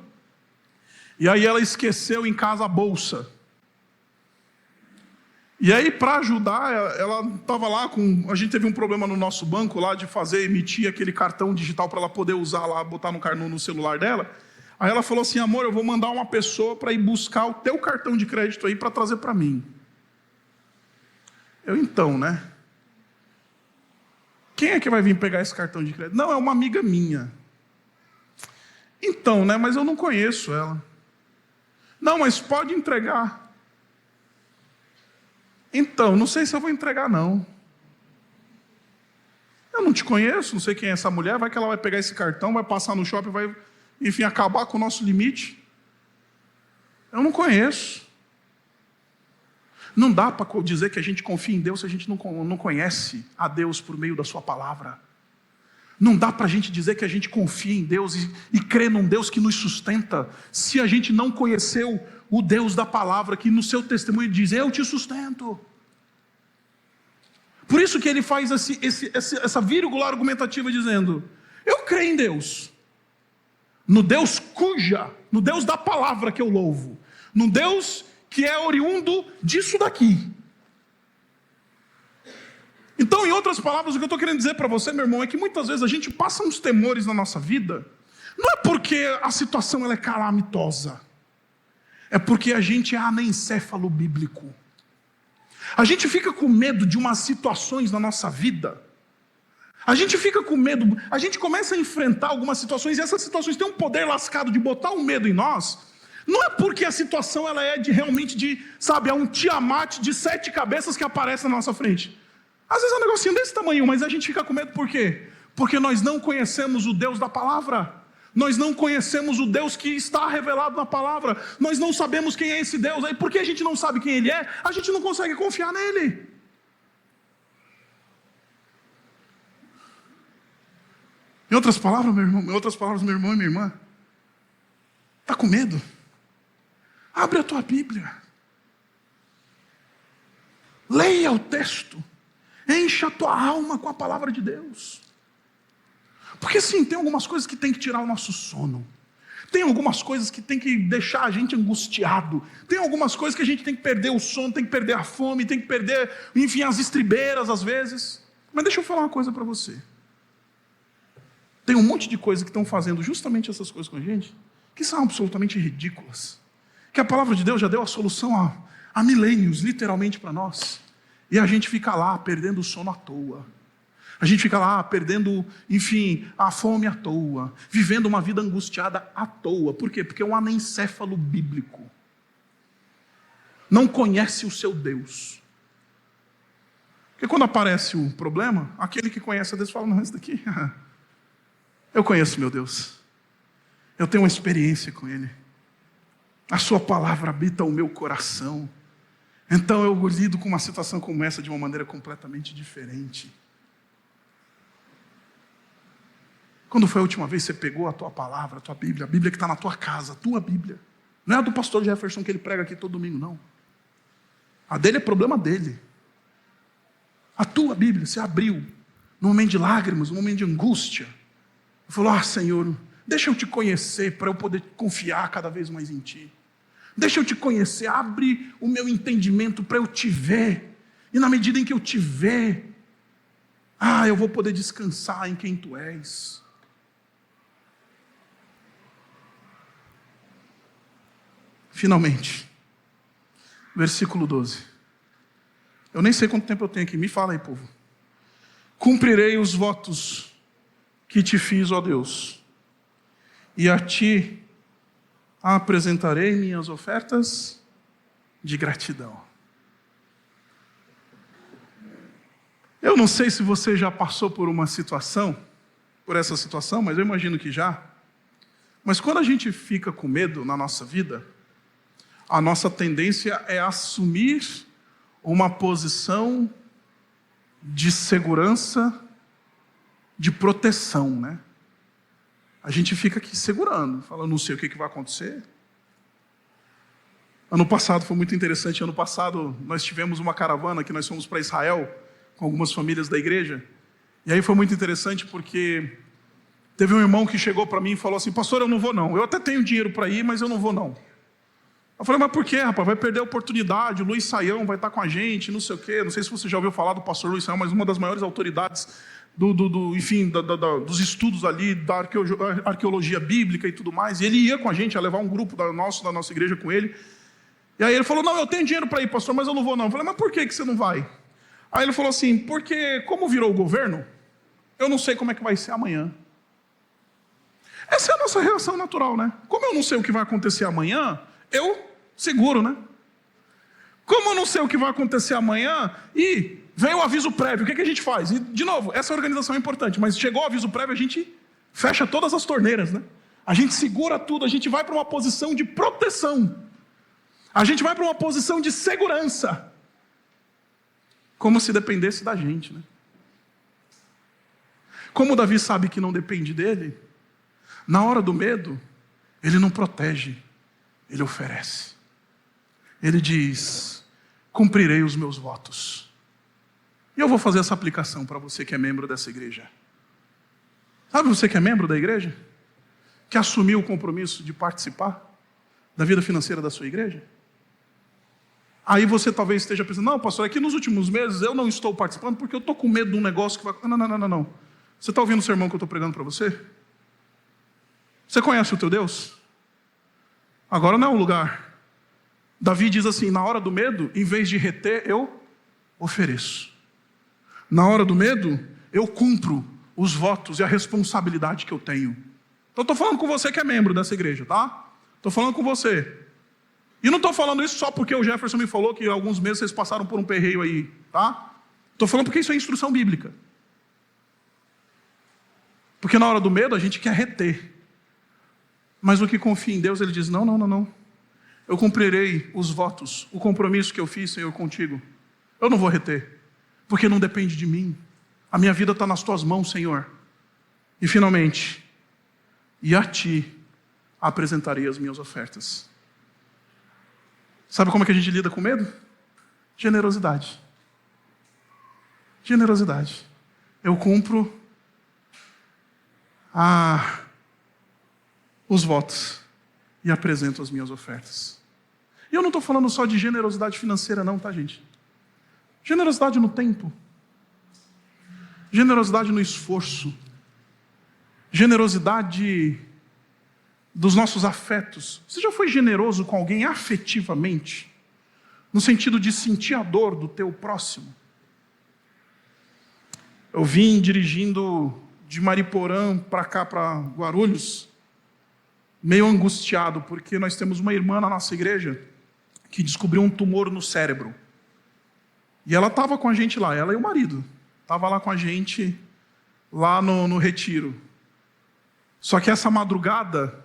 e aí ela esqueceu em casa a bolsa. E aí, para ajudar, ela estava lá a gente teve um problema no nosso banco lá de emitir aquele cartão digital para ela poder usar lá, botar no celular dela. Aí ela falou assim: amor, eu vou mandar uma pessoa para ir buscar o teu cartão de crédito aí para trazer para mim. Eu, então, né? Quem é que vai vir pegar esse cartão de crédito? Não, é uma amiga minha. Então, né? Mas eu não conheço ela. Não, mas pode entregar. Então, não sei se eu vou entregar, não. Eu não te conheço, não sei quem é essa mulher. Vai que ela vai pegar esse cartão, vai passar no shopping, vai, enfim, acabar com o nosso limite. Eu não conheço. Não dá para dizer que a gente confia em Deus se a gente não conhece a Deus por meio da sua palavra. Não dá para a gente dizer que a gente confia em Deus e crê num Deus que nos sustenta, se a gente não conheceu o Deus da palavra, que no seu testemunho diz: eu te sustento. Por isso que ele faz essa vírgula argumentativa dizendo: eu creio em Deus, no Deus no Deus da palavra que eu louvo, no Deus que é oriundo disso daqui. Então, em outras palavras, o que eu estou querendo dizer para você, meu irmão, é que muitas vezes a gente passa uns temores na nossa vida, não é porque a situação ela é calamitosa, é porque a gente é anencéfalo bíblico. A gente fica com medo de umas situações na nossa vida, a gente fica com medo, a gente começa a enfrentar algumas situações, e essas situações têm um poder lascado de botar um medo em nós. Não é porque a situação ela é sabe, é um Tiamat de 7 cabeças que aparece na nossa frente. Às vezes é um negocinho desse tamanho, mas a gente fica com medo por quê? Porque nós não conhecemos o Deus da palavra. Nós não conhecemos o Deus que está revelado na palavra. Nós não sabemos quem é esse Deus. Aí, porque a gente não sabe quem Ele é, a gente não consegue confiar nele. Em outras palavras, meu irmão e minha irmã, está com medo? Abre a tua Bíblia. Leia o texto. Encha a tua alma com a palavra de Deus. Porque sim, tem algumas coisas que tem que tirar o nosso sono. Tem algumas coisas que tem que deixar a gente angustiado. Tem algumas coisas que a gente tem que perder o sono, tem que perder a fome, tem que perder, enfim, as estribeiras às vezes. Mas deixa eu falar uma coisa para você. Tem um monte de coisas que estão fazendo justamente essas coisas com a gente, que são absolutamente ridículas. Que a palavra de Deus já deu a solução há milênios, literalmente, para nós. E a gente fica lá perdendo o sono à toa. A gente fica lá perdendo, enfim, a fome à toa. Vivendo uma vida angustiada à toa. Por quê? Porque é um anencéfalo bíblico. Não conhece o seu Deus. Porque quando aparece um problema, aquele que conhece a Deus fala: não, esse daqui, eu conheço meu Deus. Eu tenho uma experiência com Ele. A sua palavra habita o meu coração. Então eu lido com uma situação como essa de uma maneira completamente diferente. Quando foi a última vez que você pegou a tua palavra, a tua Bíblia, a Bíblia que está na tua casa, a tua Bíblia? Não é a do pastor Jefferson que ele prega aqui todo domingo, não. A dele é problema dele. A tua Bíblia, você abriu, num momento de lágrimas, num momento de angústia, e falou: Senhor, deixa eu te conhecer para eu poder confiar cada vez mais em Ti. Deixa eu te conhecer, abre o meu entendimento para eu te ver. E na medida em que eu te ver, eu vou poder descansar em quem Tu és. Finalmente, versículo 12. Eu nem sei quanto tempo eu tenho aqui, me fala aí, povo. Cumprirei os votos que te fiz, ó Deus, e a Ti apresentarei minhas ofertas de gratidão. Eu não sei se você já passou por essa situação, mas eu imagino que já. Mas quando a gente fica com medo na nossa vida, a nossa tendência é assumir uma posição de segurança, de proteção, né? A gente fica aqui segurando, falando: não sei o que vai acontecer. Ano passado foi muito interessante. Ano passado nós tivemos uma caravana que nós fomos para Israel com algumas famílias da igreja. E aí foi muito interessante porque teve um irmão que chegou para mim e falou assim: pastor, eu não vou não. Eu até tenho dinheiro para ir, mas eu não vou não. Eu falei: mas por quê, rapaz? Vai perder a oportunidade, o Luiz Saião vai estar com a gente, não sei o quê. Não sei se você já ouviu falar do pastor Luiz Saião, mas uma das maiores autoridades dos estudos ali, da arqueologia bíblica e tudo mais. E ele ia com a gente, ia levar um grupo da nossa igreja com ele. E aí ele falou: não, eu tenho dinheiro para ir, pastor, mas eu não vou não. Eu falei: mas por que você não vai? Aí ele falou assim: porque como virou o governo, eu não sei como é que vai ser amanhã. Essa é a nossa reação natural, né? Como eu não sei o que vai acontecer amanhã, eu seguro, né? Como eu não sei o que vai acontecer amanhã, e vem o aviso prévio, o que a gente faz? E, de novo, essa organização é importante, mas chegou o aviso prévio, a gente fecha todas as torneiras, né? A gente segura tudo, a gente vai para uma posição de proteção. A gente vai para uma posição de segurança. Como se dependesse da gente, né? Como Davi sabe que não depende dele, na hora do medo, ele não protege, ele oferece. Ele diz: cumprirei os meus votos. E eu vou fazer essa aplicação para você que é membro dessa igreja. Sabe você que é membro da igreja? Que assumiu o compromisso de participar da vida financeira da sua igreja? Aí você talvez esteja pensando, não, pastor, é que nos últimos meses eu não estou participando porque eu estou com medo de um negócio que vai... Não. Você está ouvindo o sermão que eu estou pregando para você? Você conhece o teu Deus? Agora não é o lugar. Davi diz assim, na hora do medo, em vez de reter, eu ofereço. Na hora do medo, eu cumpro os votos e a responsabilidade que eu tenho. Então estou falando com você que é membro dessa igreja, tá? Estou falando com você. E não estou falando isso só porque o Jefferson me falou que há alguns meses vocês passaram por um perreio aí, tá? Estou falando porque isso é instrução bíblica. Porque na hora do medo a gente quer reter. Mas o que confia em Deus, ele diz, não. Eu cumprirei os votos, o compromisso que eu fiz, Senhor, contigo. Eu não vou reter, porque não depende de mim. A minha vida está nas tuas mãos, Senhor. E finalmente, e a ti apresentarei as minhas ofertas. Sabe como é que a gente lida com medo? Generosidade. Generosidade. Eu cumpro os votos e apresento as minhas ofertas. E eu não estou falando só de generosidade financeira não, tá, gente? Generosidade no tempo. Generosidade no esforço. Generosidade dos nossos afetos. Você já foi generoso com alguém afetivamente? No sentido de sentir a dor do teu próximo? Eu vim dirigindo de Mariporã para cá, para Guarulhos, meio angustiado, porque nós temos uma irmã na nossa igreja que descobriu um tumor no cérebro. E ela estava com a gente lá, ela e o marido. Estava lá com a gente, lá no retiro. Só que essa madrugada,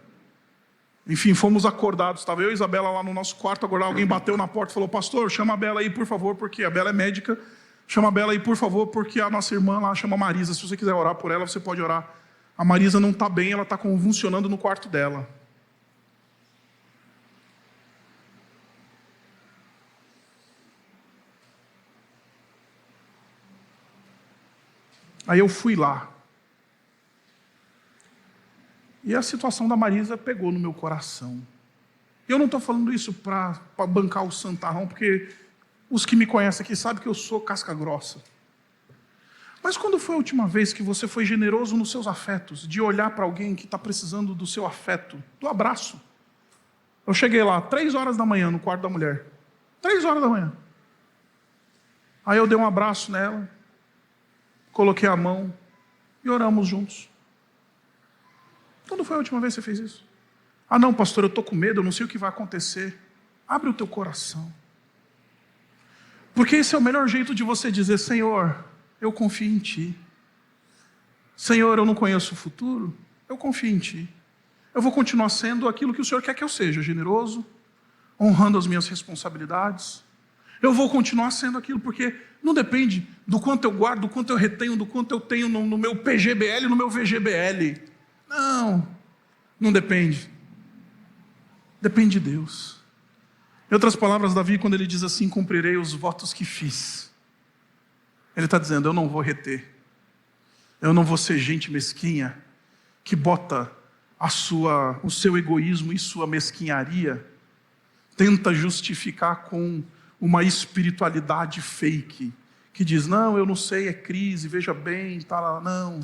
enfim, fomos acordados. Estava eu e a Isabela lá no nosso quarto, agora alguém bateu na porta e falou, pastor, chama a Bela aí, por favor, porque a Bela é médica. Chama a Bela aí, por favor, porque a nossa irmã lá chama Marisa. Se você quiser orar por ela, você pode orar. A Marisa não está bem, ela está convulsionando no quarto dela. Aí eu fui lá. E a situação da Marisa pegou no meu coração. Eu não estou falando isso para bancar o santarrão, porque os que me conhecem aqui sabem que eu sou casca grossa. Mas quando foi a última vez que você foi generoso nos seus afetos, de olhar para alguém que está precisando do seu afeto, do abraço? Eu cheguei lá 3 horas da manhã no quarto da mulher. 3 horas da manhã. Aí eu dei um abraço nela, coloquei a mão e oramos juntos. Quando foi a última vez que você fez isso? Ah não, pastor, eu estou com medo, eu não sei o que vai acontecer. Abre o teu coração. Porque esse é o melhor jeito de você dizer, Senhor, eu confio em Ti. Senhor, eu não conheço o futuro, eu confio em Ti. Eu vou continuar sendo aquilo que o Senhor quer que eu seja, generoso, honrando as minhas responsabilidades. Eu vou continuar sendo aquilo, porque não depende do quanto eu guardo, do quanto eu retenho, do quanto eu tenho no meu PGBL, no meu VGBL. Não depende. Depende de Deus. Em outras palavras, Davi, quando ele diz assim, cumprirei os votos que fiz, ele está dizendo, eu não vou reter. Eu não vou ser gente mesquinha, que bota o seu egoísmo e sua mesquinharia, tenta justificar com uma espiritualidade fake, que diz, não, eu não sei, é crise, veja bem, tá, não.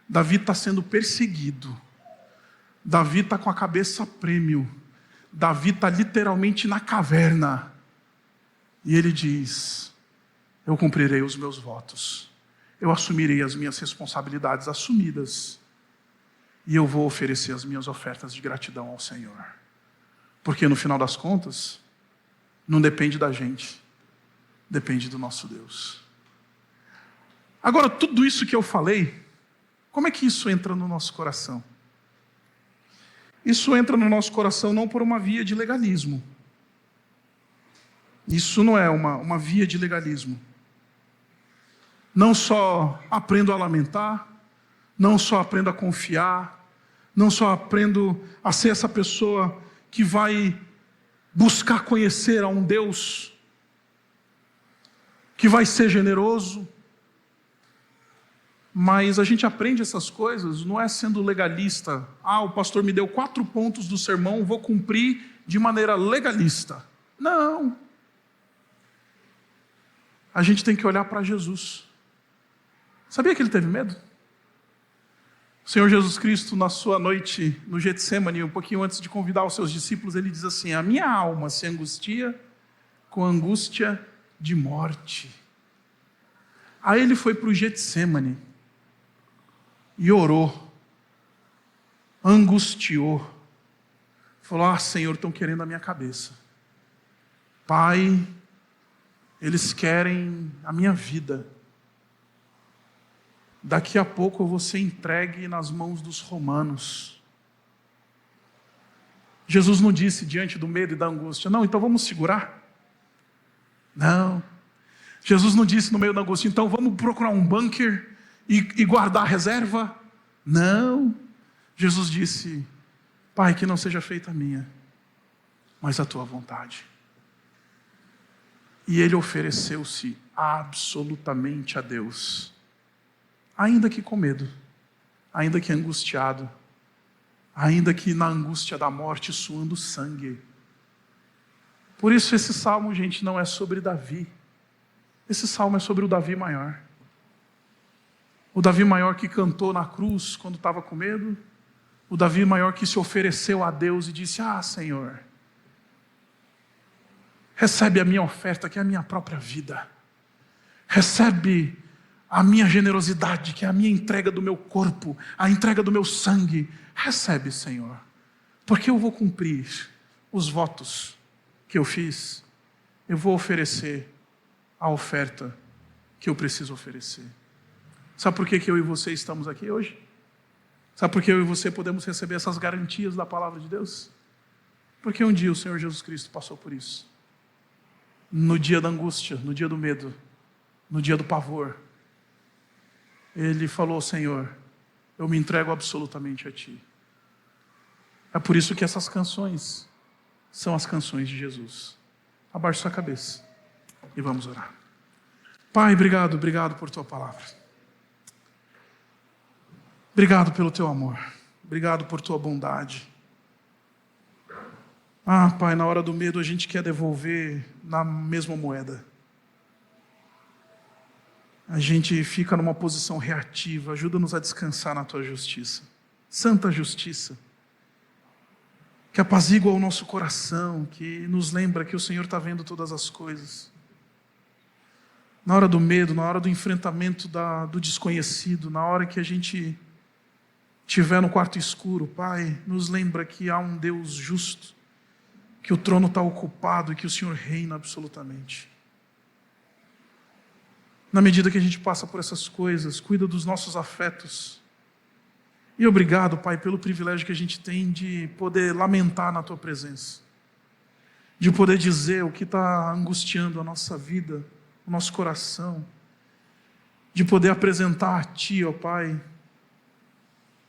Davi está sendo perseguido. Davi está com a cabeça a prêmio. Davi está literalmente na caverna. E ele diz, eu cumprirei os meus votos. Eu assumirei as minhas responsabilidades assumidas. E eu vou oferecer as minhas ofertas de gratidão ao Senhor. Porque no final das contas, não depende da gente. Depende do nosso Deus. Agora, tudo isso que eu falei, como é que isso entra no nosso coração? Isso entra no nosso coração não por uma via de legalismo. Isso não é uma via de legalismo. Não só aprendo a lamentar, não só aprendo a confiar, não só aprendo a ser essa pessoa que vai buscar conhecer a um Deus que vai ser generoso. Mas a gente aprende essas coisas, não é sendo legalista. O pastor me deu 4 pontos do sermão, vou cumprir de maneira legalista. Não. A gente tem que olhar para Jesus. Sabia que ele teve medo? O Senhor Jesus Cristo, na sua noite no Getsêmani, um pouquinho antes de convidar os seus discípulos, ele diz assim: a minha alma se angustia com angústia de morte. Aí ele foi para o Getsêmani e orou, angustiou, falou: Senhor, estão querendo a minha cabeça. Pai, eles querem a minha vida. Daqui a pouco eu vou ser entregue nas mãos dos romanos. Jesus não disse diante do medo e da angústia: não, então vamos segurar. Não. Jesus não disse no meio da angústia: então vamos procurar um bunker e guardar a reserva. Não. Jesus disse: Pai, que não seja feita a minha, mas a tua vontade. E ele ofereceu-se absolutamente a Deus, ainda que com medo, ainda que angustiado, ainda que na angústia da morte suando sangue. Por isso esse salmo, gente, não é sobre Davi. Esse salmo é sobre o Davi maior. O Davi maior que cantou na cruz quando estava com medo. O Davi maior que se ofereceu a Deus e disse: Senhor, recebe a minha oferta, que é a minha própria vida. Recebe a minha generosidade, que é a minha entrega do meu corpo, a entrega do meu sangue. Recebe, Senhor, porque eu vou cumprir os votos que eu fiz. Eu vou oferecer a oferta que eu preciso oferecer. Sabe por que eu e você estamos aqui hoje? Sabe por que eu e você podemos receber essas garantias da palavra de Deus? Porque um dia o Senhor Jesus Cristo passou por isso. No dia da angústia, no dia do medo, no dia do pavor, Ele falou: Senhor, eu me entrego absolutamente a Ti. É por isso que essas canções são as canções de Jesus. Abaixe sua cabeça e vamos orar. Pai, obrigado por Tua palavra. Obrigado pelo Teu amor. Obrigado por Tua bondade. Pai, na hora do medo a gente quer devolver na mesma moeda. A gente fica numa posição reativa. Ajuda-nos a descansar na Tua justiça. Santa justiça. Que apazigua o nosso coração, que nos lembra que o Senhor está vendo todas as coisas. Na hora do medo, na hora do enfrentamento do desconhecido, na hora que a gente estiver no quarto escuro, Pai, nos lembra que há um Deus justo, que o trono está ocupado e que o Senhor reina absolutamente. Na medida que a gente passa por essas coisas, cuida dos nossos afetos. E obrigado, Pai, pelo privilégio que a gente tem de poder lamentar na Tua presença, de poder dizer o que está angustiando a nossa vida, o nosso coração, de poder apresentar a Ti, ó Pai,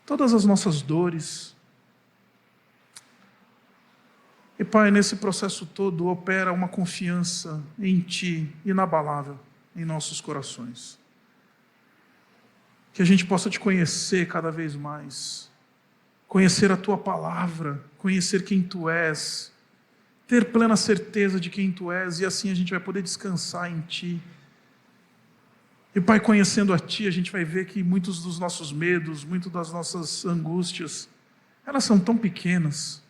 todas as nossas dores. E Pai, nesse processo todo opera uma confiança em Ti inabalável em nossos corações. Que a gente possa Te conhecer cada vez mais, conhecer a Tua palavra, conhecer quem Tu és, ter plena certeza de quem Tu és, e assim a gente vai poder descansar em Ti. E Pai, conhecendo a Ti, a gente vai ver que muitos dos nossos medos, muitas das nossas angústias, elas são tão pequenas.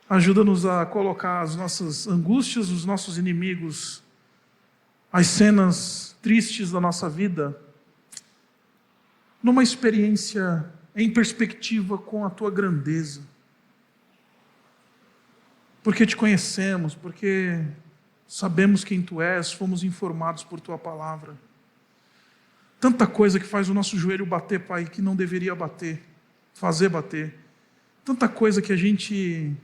Ajuda-nos a colocar as nossas angústias, os nossos inimigos, as cenas tristes da nossa vida, numa experiência em perspectiva com a Tua grandeza. Porque Te conhecemos, porque sabemos quem Tu és, fomos informados por Tua palavra. Tanta coisa que faz o nosso joelho bater, Pai, que não deveria bater, fazer bater. Tanta coisa que a gente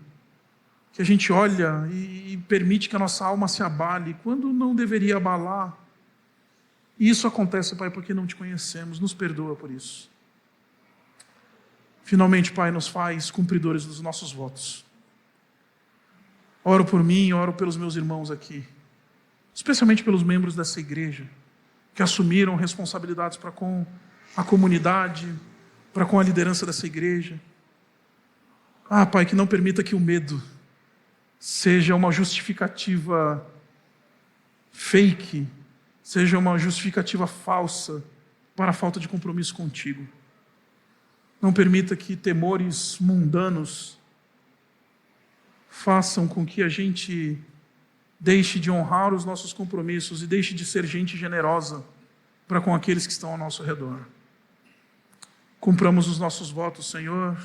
olha e permite que a nossa alma se abale, quando não deveria abalar. E isso acontece, Pai, porque não Te conhecemos. Nos perdoa por isso. Finalmente, Pai, nos faz cumpridores dos nossos votos. Oro por mim, oro pelos meus irmãos aqui. especialmente pelos membros dessa igreja, que assumiram responsabilidades para com a comunidade, para com a liderança dessa igreja. Pai, que não permita que o medo seja uma justificativa fake, seja uma justificativa falsa para a falta de compromisso contigo. Não permita que temores mundanos façam com que a gente deixe de honrar os nossos compromissos e deixe de ser gente generosa para com aqueles que estão ao nosso redor. Cumpramos os nossos votos, Senhor,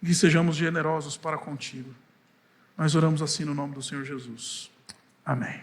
e que sejamos generosos para contigo. Nós oramos assim no nome do Senhor Jesus. Amém.